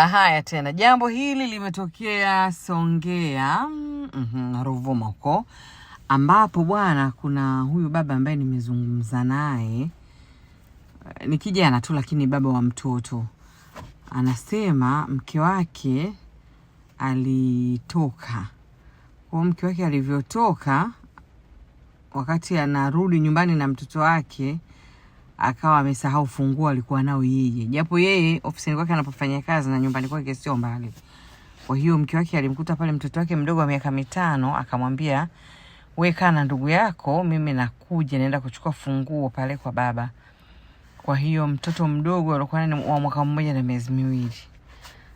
Haya tena, jambo hili limetokea Songea, Ruvuma huko, ambapo bwana kuna huyu baba ambaye nimezungumza naye, ni kijana tu lakini baba wa mtoto. Anasema mke wake alitoka. Kwa mke wake alivyotoka, wakati anarudi nyumbani na mtoto wake, akawa amesahau funguo alikuwa nao yeye. Japo yeye ofisini kwake anapofanya kazi na nyumbani kwake sio mbali. Kwa hiyo mke wake alimkuta pale mtoto wake mdogo wa miaka 5, akamwambia, "Wewe kaa na ndugu yako, mimi nakuja naenda kuchukua funguo pale kwa baba." Kwa hiyo mtoto mdogo alikuwa ni wa mwaka 1 na miezi 2.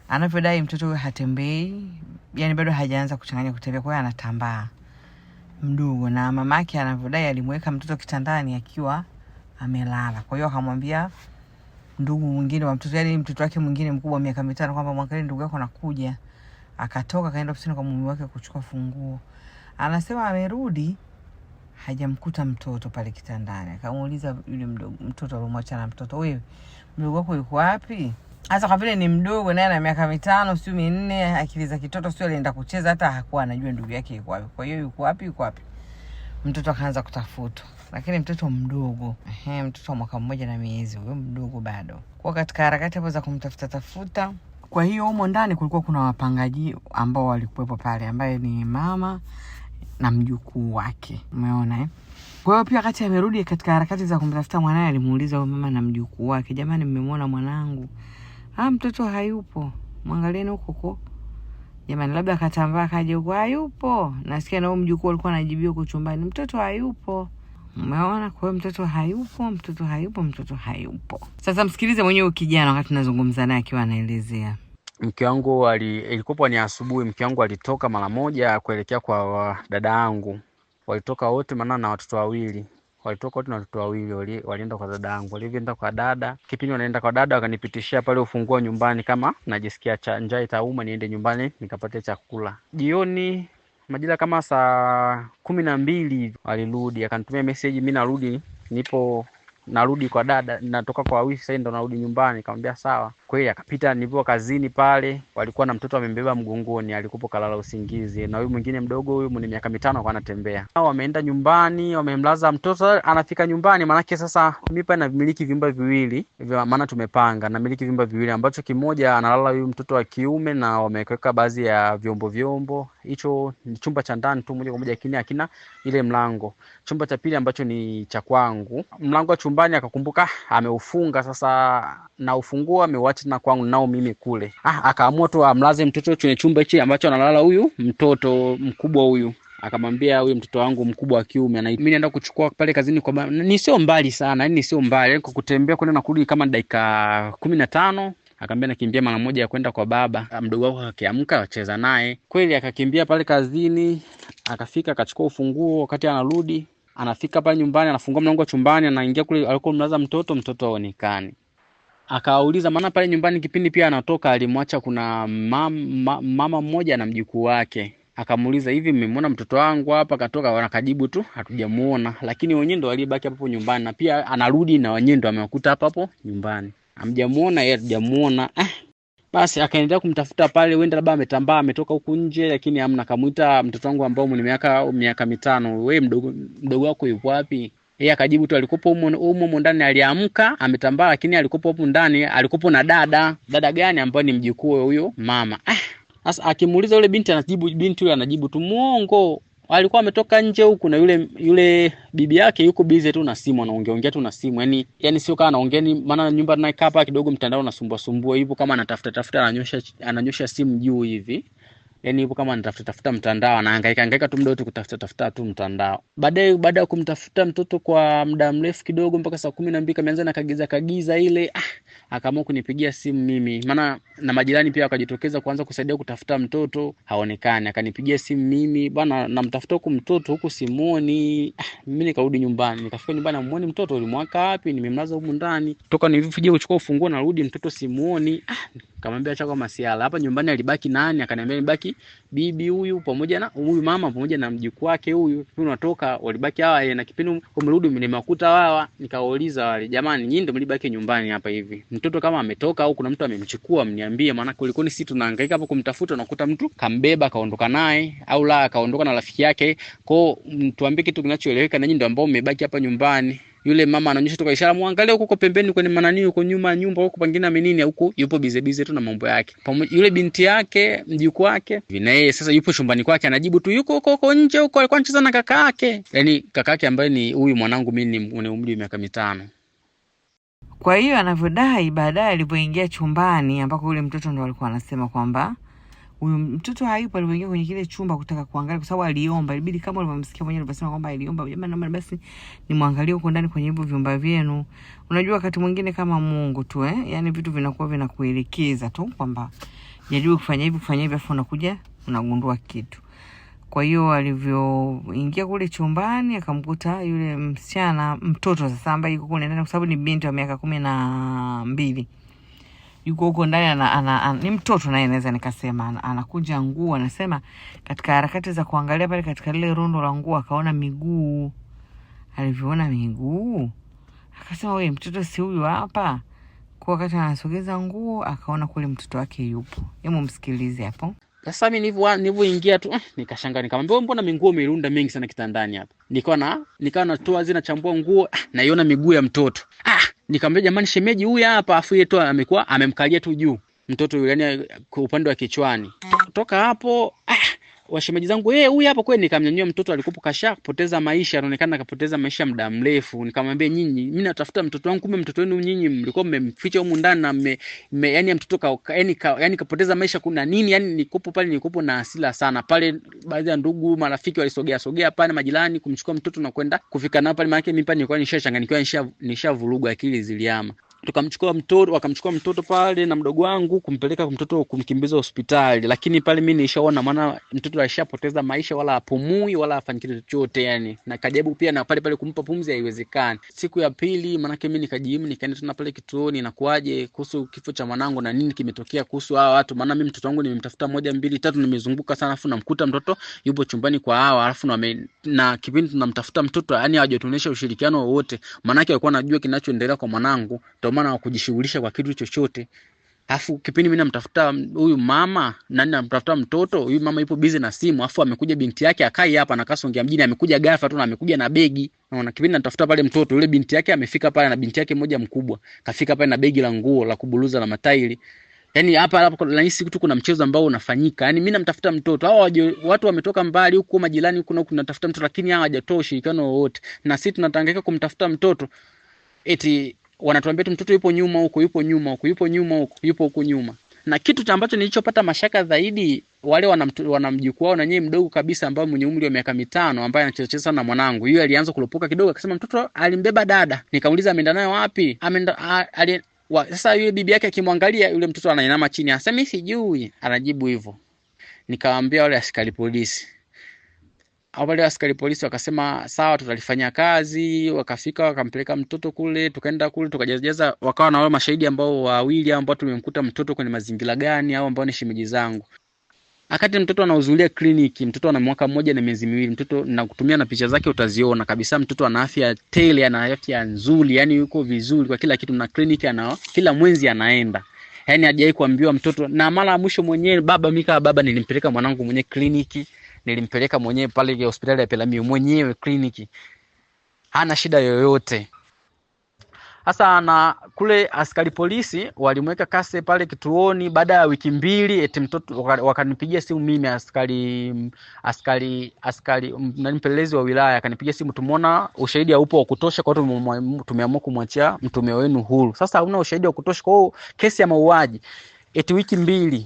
Anavyodai mtoto huyo hatembei, yani bado hajaanza kuchanganya kutembea, kwa hiyo anatambaa mdogo, na mamake anavyodai alimweka mtoto kitandani akiwa amelala. Kwa hiyo akamwambia ndugu mwingine wa mtoto, yani mtoto wake mwingine mkubwa miaka 5, kwamba mwangalie ndugu yako anakuja. Akatoka kaenda ofisini kwa mume wake kuchukua funguo. Anasema amerudi hajamkuta mtoto pale kitandani. Akamuuliza yule mtoto alomwacha na mtoto, "Wewe mdogo wako yuko wapi?" Hasa kwa vile ni mdogo naye ana miaka 5 sio 4, akili za kitoto sio, alienda kucheza, hata hakuwa anajua ndugu yake yuko wapi. Kwa hiyo yuko wapi? Mtoto akaanza kutafuta. Lakini mtoto mdogo, mtoto wa mwaka 1 na miezi, huyo mdogo bado. Kwa katika harakati hapo za tafuta. Kwa hiyo humo ndani kulikuwa kuna wapangaji ambao walikuwepo pale, ambaye ni mama na mjukuu wake. Umeona eh? Kwa hiyo pia wakati amerudi katika harakati za kumtafuta mwanae, alimuuliza huyo mama na mjukuu wake, "Jamani, mmemwona mwanangu?" Mtoto hayupo. Mwangalieni huko. Jamani, labda akatambaa kaje huko, hayupo. Nasikia na huyo mjukuu alikuwa anajibia huko chumbani, "Mtoto hayupo." Umeona? Kwa hiyo mtoto hayupo. Sasa msikilize mwenyewe kijana wakati tunazungumza naye akiwa anaelezea. Mke wangu ilikuwa ni asubuhi, mke wangu alitoka mara moja kuelekea kwa dada yangu. Walitoka wote maana na watoto wawili. Walienda kwa dada yangu. Walivyoenda kwa dada, kipindi wanaenda kwa dada wakanipitishia pale ufunguo nyumbani kama najisikia njaa itauma niende nyumbani nikapate chakula. Jioni majira kama saa 12 walirudi, akanitumia message, "Mimi narudi kwa dada, natoka kwa wifi sasa ndo narudi nyumbani." Nikamwambia sawa. Kweli akapita, nilipo kazini pale, walikuwa na mtoto amembeba mgongoni, alikuwa kalala usingizi, na huyu mwingine mdogo, huyu mwenye miaka 5 alikuwa anatembea. Hao wameenda nyumbani, wamemlaza mtoto. Anafika nyumbani, maana sasa mimi pa namiliki vyumba viwili, maana tumepanga, namiliki vyumba viwili ambacho kimoja analala huyu mtoto wa kiume, na wameweka baadhi ya vyombo. Hicho ni chumba cha ndani tu moja kwa moja, hakina ile mlango. Chumba cha pili ambacho ni cha kwangu, mlango wa chumbani akakumbuka ameufunga, sasa na ufunguo ameuacha na kwangu nao mimi kule. Akaamua tu amlaze mtoto kwenye chumba hichi ambacho analala huyu mtoto mkubwa huyu. Akamwambia huyu mtoto wangu mkubwa wa kiume, na mimi naenda kuchukua pale kazini kwa ni sio mbali sana, yani sio mbali, kwa kutembea kwenda na kurudi kama dakika 15. Akamwambia nakimbia mara moja ya kwenda kwa baba. Mdogo wako akiamka wacheza naye. Kweli akakimbia pale kazini, akafika akachukua ufunguo. Wakati anarudi, anafika pale nyumbani, anafungua mlango wa chumbani, anaingia kule alikuwa mlaza mtoto haonekani. Akauliza, maana pale nyumbani kipindi pia anatoka alimwacha kuna mama mmoja na mjukuu wake. Akamuuliza, "Hivi mmemwona mtoto wangu hapa?" Akatoka, wanakajibu tu, "Hatujamuona." Lakini wenyewe ndo walibaki hapo nyumbani, na pia anarudi na wenyewe ndo amewakuta hapo nyumbani. Hamjamuona, yeye hatujamuona. Basi akaendelea kumtafuta pale, wenda labda ametambaa ametoka huku nje, lakini hamna. Kamuita mtoto wangu ambao mwenye miaka 5, "Wewe mdogo wako yupo wapi?" Yeye akajibu tu alikupo humo ndani, aliamka ametambaa, lakini alikupo hapo ndani, alikupo na dada. Dada gani? Ambaye ni mjukuu huyo mama. Sasa akimuuliza yule binti yule anajibu tu muongo. Alikuwa ametoka nje huku, na yule bibi yake yuko busy tu na simu, anaongea tu na simu. Yani sio kama anaongea, maana nyumba tunaika hapa kidogo mtandao unasumbua hivyo, kama anatafuta ananyosha simu juu hivi. Yani hivyo kama anatafuta mtandao, anahangaika tu muda wote kutafuta tu mtandao. Baada ya kumtafuta mtoto kwa muda mrefu kidogo, mpaka saa 12 kameanza na kagiza ile, akaamua kunipigia simu mimi, maana na majirani pia wakajitokeza kuanza kusaidia kutafuta mtoto, haonekani. Akanipigia simu mimi, "Bwana, namtafuta huko mtoto huko simuoni." Mimi nikarudi nyumbani, nikafika nyumbani, namuona mtoto, ulimwaka wapi? Nimemlaza huko ndani. Toka nilivyokuja kuchukua ufunguo narudi mtoto simuoni. Nikamwambia acha kwa masiala, hapa nyumbani alibaki nani? Akaniambia nibaki walibaki bibi huyu pamoja na huyu mama pamoja na mjukuu wake huyu. Tunatoka walibaki hawa na kipindi umerudi nimekuta hawa, nikawauliza wale, jamani nyinyi ndio mlibaki nyumbani hapa hivi, mtoto kama ametoka au kuna mtu amemchukua mniambie, maana kuliko sisi tunahangaika hapo kumtafuta, unakuta mtu kambeba kaondoka naye au la kaondoka na rafiki yake. Kwa tuambie kitu kinachoeleweka, na nyinyi ndio ambao mmebaki hapa nyumbani. Yule mama anaonyesha toka ishara, muangalie huko pembeni kwenye manani huko nyuma nyumba huko pengine amenini huko, yupo bize tu na mambo yake. Yule binti yake mjukuu wake na yeye sasa yupo chumbani kwake, anajibu tu yuko huko nje huko, alikuwa anacheza na kaka yake. Yaani kaka yake ambaye ni huyu mwanangu mimi ni umri wa miaka 5. Kwa hiyo anavyodai baadaye alipoingia chumbani ambako yule mtoto ndo alikuwa anasema kwamba huyu mtoto hayupo, alipoingia kwenye kile chumba kutaka kuangalia kwa sababu aliomba, ilibidi kama ulivyomsikia mwenyewe alivyosema kwamba aliomba, jamani naomba basi nimwangalie huko ndani kwenye hivyo vyumba vyenu. Unajua wakati mwingine kama Mungu tu yani vitu vinakuwa vinakuelekeza tu kwamba jaribu kufanya hivi afu unakuja unagundua kitu. Kwa hiyo alivyoingia kule chumbani akamkuta yule msichana mtoto sasa ambaye yuko kule ndani kwa sababu ni binti wa miaka 12. Yuko huko ndani ni mtoto naye naweza nikasema anakunja nguo, anasema katika harakati za kuangalia pale katika lile rundo la nguo akaona miguu. Alivyoona miguu akasema wewe mtoto si huyu hapa. Kwa wakati anasogeza nguo akaona kule mtoto wake yupo. Hebu msikilize hapo. Sasa mimi nilivyoingia tu nikashangaa, nikamwambia mbona miguo umeirunda mengi sana kitandani hapa. Nikawa natoa zinachambua nguo, naiona miguu ya mtoto. Nikamwambia jamani shemeji huyu hapa, afu yeye tu amekuwa amemkalia tu juu mtoto yule, yani kwa upande wa kichwani. Kutoka hapo washemeji zangu huyu hapa kweli, nikamnyanyua mtoto alikuwa kashapoteza maisha, anaonekana kapoteza maisha muda mrefu. Nikamwambia nyinyi mimi natafuta mtoto wangu, kumbe mtoto wenu nyinyi mlikuwa mmemficha huko ndani na yani mtoto yani kapoteza maisha kuna nini, yani nilikupo na hasira sana pale. Baadhi ya ndugu marafiki walisogea pale majirani kumchukua mtoto na kwenda kufika na pale, maana mimi pale nilikuwa nishachanganyikiwa, nishavuruga akili ziliama. Wakamchukua mtoto pale na mdogo wangu kumpeleka mtoto kumkimbiza hospitali, lakini pale mimi nishaona maana mtoto alishapoteza maisha, wala hapumui wala hafanyi kitu chochote yani, na kajabu pia na pale kumpa pumzi haiwezekani. Siku ya pili maana mimi nikaenda tena pale kituoni, na kuaje kuhusu kifo cha mwanangu na nini kimetokea kuhusu hawa watu, maana mimi mtoto wangu nimemtafuta 1 2 3 nimezunguka sana, afu namkuta mtoto yupo chumbani kwa hawa, alafu na kipindi tunamtafuta mtoto yani hawajatuonyesha ushirikiano wowote, maana yake walikuwa wanajua kinachoendelea kwa mwanangu, maana kujishughulisha kwa kitu chochote. Alafu kipindi mimi namtafuta huyu mama namtafuta mtoto, huyu mama yupo busy na simu, alafu amekuja binti yake akai hapa na Kasongea mjini, amekuja ghafla tu na amekuja na begi. Unaona kipindi natafuta pale mtoto, yule binti yake amefika pale na binti yake mmoja mkubwa kafika pale na begi la nguo la kubuluza na matairi. Yaani hapa nahisi tu kuna mchezo ambao unafanyika. Yaani mimi namtafuta mtoto, hao watu wametoka mbali huko majirani huko na kunatafuta mtoto, lakini hao hawajatoa ushirikiano wowote, na sisi tunatangaika kumtafuta mtoto eti wanatuambia tu mtoto yupo nyuma huko, yupo huko nyuma. Na kitu ambacho nilichopata mashaka zaidi, wale wanamjukuu wao na yeye mdogo kabisa ambao mwenye umri wa miaka 5 ambaye anacheza na mwanangu, yeye alianza kulopoka kidogo akasema mtoto alimbeba dada. Nikauliza ameenda naye wapi? Sasa yule bibi yake akimwangalia yule mtoto anainama chini, anasema mimi sijui, anajibu hivyo. Nikawaambia wale askari polisi. Wale askari polisi wakasema sawa tutalifanyia kazi, wakafika wakampeleka mtoto kule, tukaenda kule tukajaza, wakawa na wale mashahidi ambao wawili ambao tumemkuta mtoto kwenye mazingira gani, au ambao ni shemeji zangu. Akati mtoto anahudhuria kliniki, mtoto ana mwaka 1 na miezi 2, mtoto na kutumia na picha zake utaziona kabisa mtoto ana afya tele, ana afya nzuri, yani yuko vizuri kwa kila kitu, na kliniki kila mwezi anaenda. Yani hajawahi kuambiwa mtoto, na mara mwisho mwenyewe baba nilimpeleka mwanangu mwenyewe kliniki. Nilimpeleka mwenyewe pale hospitali ya Peramiho mwenyewe kliniki. Hana shida yoyote. Sasa na kule askari polisi walimweka kase pale kituoni, baada ya wiki 2 eti mtoto wakanipigia simu mimi askari mpelelezi wa wilaya akanipigia simu, tumeona ushahidi haupo wa kutosha, kwa hiyo tumeamua kumwachia mtumio wenu huru. Sasa hauna ushahidi wa kutosha, kwa hiyo kesi ya mauaji eti wiki 2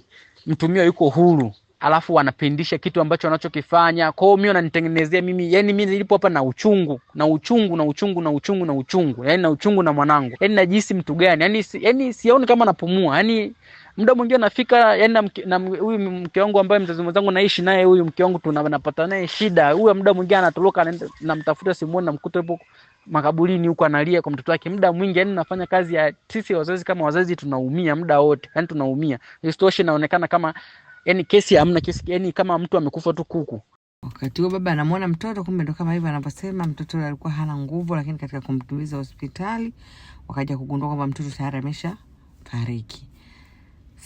mtumio yuko huru. Alafu wanapindisha kitu ambacho wanachokifanya. Kwa hiyo mimi wananitengenezea mimi, yani mimi nilipo hapa na uchungu. Yaani na uchungu na mwanangu. Yaani najisi mtu gani? Yaani sioni kama napumua. Yaani muda mwingine nafika, yani na huyu mke wangu ambaye mzazi wangu naishi naye, huyu mke wangu tunapata naye shida. Huyu muda mwingine anatoroka anaenda namtafuta simuoni, namkuta yupo makaburini huko analia kwa mtoto wake muda mwingi. Yani nafanya kazi ya sisi wazazi kama wazazi tunaumia muda wote. Yani tunaumia. Isitoshe inaonekana kama yani kesi hamna, kesi yani kama mtu amekufa tu kuku. Wakati huo baba anamuona mtoto, kumbe ndo kama hivyo anaposema, mtoto alikuwa hana nguvu, lakini katika kumkimbiza hospitali wakaja kugundua kwamba mtoto tayari amesha fariki.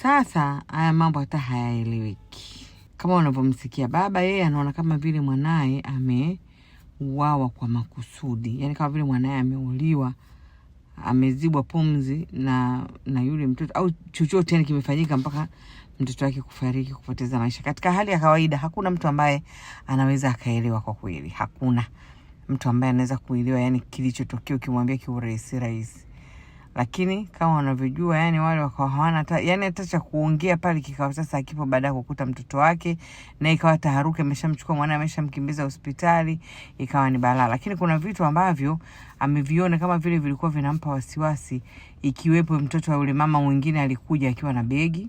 Sasa haya mambo hata hayaeleweki. Kama unavyomsikia baba, yeye anaona kama vile mwanae ameuawa kwa makusudi. Yaani kama vile mwanae ameuliwa, amezibwa pumzi na yule mtoto, au chochote yani kimefanyika mpaka mtoto wake kufariki, kupoteza maisha. Katika hali ya kawaida hakuna mtu ambaye anaweza akaelewa kwa kweli. Hakuna mtu ambaye anaweza kuelewa yani kilichotokea ukimwambia kiurahisi rahisi. Lakini kama unavyojua yani wale wakawa hawana yani hata cha kuongea pale, kikawa sasa akipo baada ya kukuta mtoto wake, na ikawa taharuki, ameshamchukua mwana, ameshamkimbiza hospitali, ikawa ni balaa. Lakini kuna vitu ambavyo ameviona kama vile vilikuwa vinampa wasiwasi, ikiwepo mtoto wa yule mama mwingine alikuja akiwa na begi.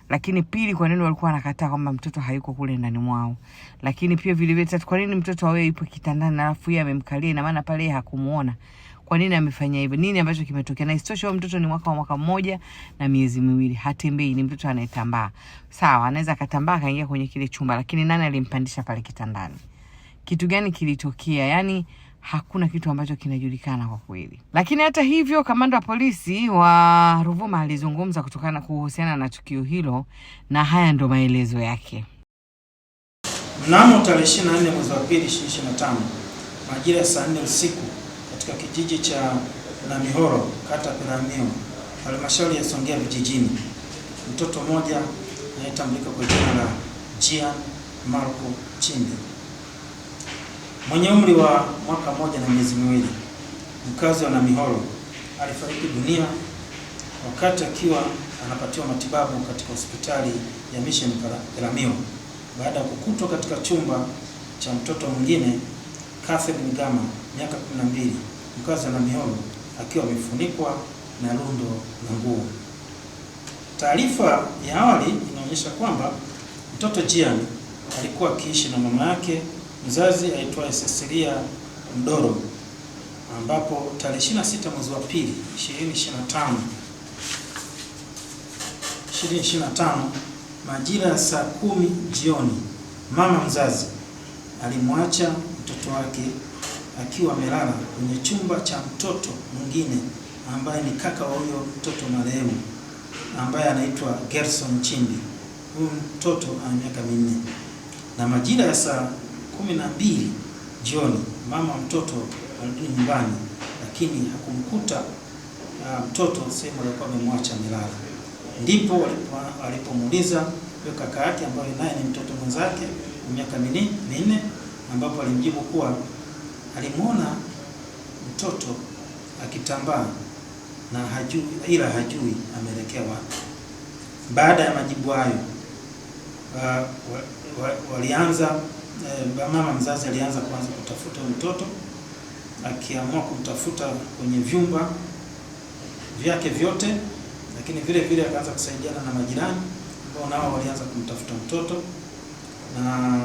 Lakini pili, kwa nini walikuwa wanakataa kwamba mtoto hayuko kule ndani mwao? Lakini pia vile vile tatu, kwa nini mtoto awe yupo kitandani na alafu yeye amemkalia? Ina maana pale yeye hakumuona. Kwa nini amefanya hivyo? Nini ambacho kimetokea? Na isitoshe huyo mtoto ni mwaka mmoja na miezi miwili, hatembei, ni mtoto anayetambaa. Sawa, anaweza akatambaa akaingia kwenye kile chumba, lakini nani alimpandisha pale kitandani? Kitu gani kilitokea? Yani hakuna kitu ambacho kinajulikana kwa kweli. Lakini hata hivyo, kamanda wa polisi wa Ruvuma alizungumza kuhusiana na tukio hilo, na haya ndo maelezo yake. Mnamo tarehe 24 mwezi wa pili 2025 majira ya saa 4 usiku katika kijiji cha Namihoro, kata Peramiho, halmashauri ya Songea vijijini, mtoto mmoja anayetambulika kwa jina la Jean Marco Chimbi mwenye umri wa mwaka mmoja na miezi miwili, mkazi wa Namihoro, alifariki dunia wakati akiwa anapatiwa matibabu katika hospitali ya Mission Peramiho baada ya kukutwa katika chumba cha mtoto mwingine, Catherine Gama, miaka 12, mkazi wa Namihoro, akiwa amefunikwa na rundo la nguo. Taarifa ya awali inaonyesha kwamba mtoto Jean alikuwa akiishi na mama yake mzazi aitwaye Cecilia Mdoro, ambapo tarehe 26 mwezi wa pili 2025 majira ya saa 10 jioni, mama mzazi alimwacha mtoto wake akiwa amelala kwenye chumba cha mtoto mwingine ambaye ni kaka wa huyo mtoto marehemu, ambaye anaitwa Gerson Chimbi. Huyu mtoto ana miaka 4. Na majira ya saa 12 jioni mama mtoto alirudi nyumbani, lakini hakumkuta mtoto sehemu alikuwa amemwacha amelala. Ndipo alipomuuliza yule kaka yake ambaye naye ni mtoto mwenzake miaka 4, ambapo alimjibu kuwa alimuona mtoto akitambaa na hajui ameelekea wapi. Baada ya majibu hayo, mama mzazi alianza kutafuta mtoto, akiamua kumtafuta kwenye vyumba vyake vyote, lakini vile vile akaanza kusaidiana na majirani ambao nao walianza kumtafuta mtoto. Na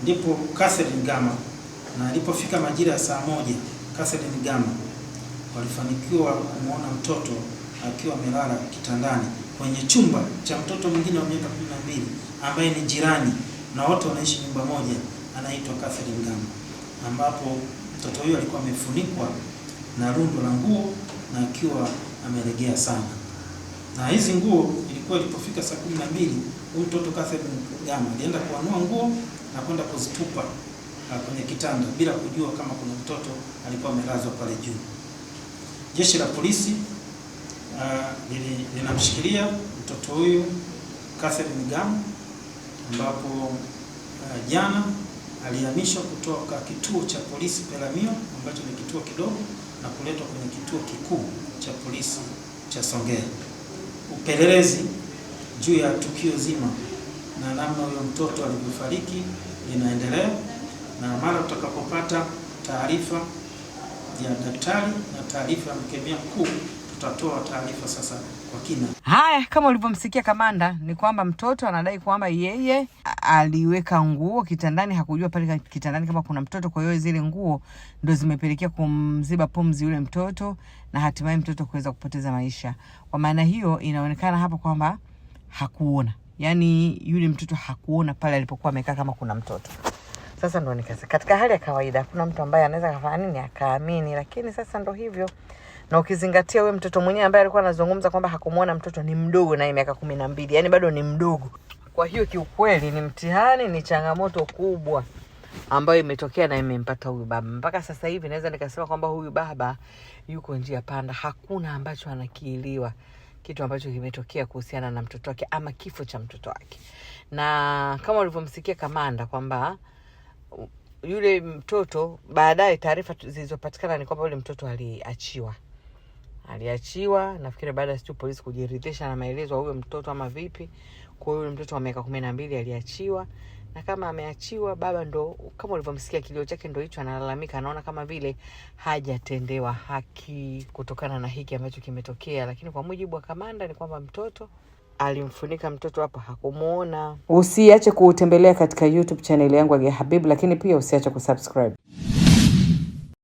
ndipo Catherine Gama, na alipofika majira ya saa 1, Catherine Gama walifanikiwa kumuona mtoto akiwa amelala kitandani kwenye chumba cha mtoto mwingine wa miaka 12 ambaye ni jirani na wote wanaishi nyumba moja, anaitwa Catherine Gama, ambapo mtoto huyo alikuwa amefunikwa na rundo la nguo na akiwa amelegea sana. Na hizi nguo ilipofika saa 12, huyu mtoto Catherine Gama alienda kuanua nguo na kwenda kuzitupa kwenye kitanda bila kujua kama kuna mtoto alikuwa amelazwa pale juu. Jeshi la polisi linamshikilia mtoto huyu Catherine Gama, ambapo jana alihamishwa kutoka kituo cha polisi Peramiho ambacho ni kituo kidogo na kuletwa kwenye kituo kikuu cha polisi cha Songea. Upelelezi juu ya tukio zima na namna huyo mtoto alivyofariki linaendelea, na mara tutakapopata taarifa ya daktari na taarifa ya mkemia mkuu tutatoa taarifa sasa kwa kina. Haya, kama ulivyomsikia kamanda, ni kwamba mtoto anadai kwamba yeye aliweka nguo kitandani, hakujua pale kitandani kama kuna mtoto, kwa hiyo zile nguo ndo zimepelekea kumziba pumzi yule mtoto na hatimaye mtoto kuweza kupoteza maisha. Kwa maana hiyo inaonekana hapa kwamba hakuona. yani yule mtoto hakuona pale alipokuwa amekaa kama kuna mtoto. Sasa ndo nikasema katika hali ya kawaida kuna mtu ambaye anaweza kufanya nini akaamini, lakini sasa ndo hivyo. Na ukizingatia wewe mtoto mwenyewe ambaye alikuwa anazungumza kwamba hakumuona mtoto ni mdogo na miaka 12, yani bado ni mdogo. Kwa hiyo kiukweli ni mtihani, ni changamoto kubwa ambayo imetokea na imempata huyu baba. Mpaka sasa hivi naweza nikasema kwamba huyu baba yuko njia panda, hakuna ambacho anakielewa kitu ambacho kimetokea kuhusiana na mtoto wake ama kifo cha mtoto wake. Na kama ulivyomsikia kamanda kwamba yule mtoto baadaye taarifa zilizopatikana ni kwamba yule mtoto aliachiwa nafikiri baada ya polisi kujiridhisha na maelezo ya huyo mtoto ama vipi. Kwa hiyo yule mtoto wa miaka 12 aliachiwa, na kama ameachiwa baba ndo kama ulivyomsikia kilio chake ndo hicho, analalamika, anaona kama vile hajatendewa haki kutokana na hiki ambacho kimetokea. Lakini kwa mujibu wa kamanda ni kwamba mtoto alimfunika mtoto hapo, hakumuona. Usiache kutembelea katika YouTube channel yangu ya Habib, lakini pia usiache kusubscribe.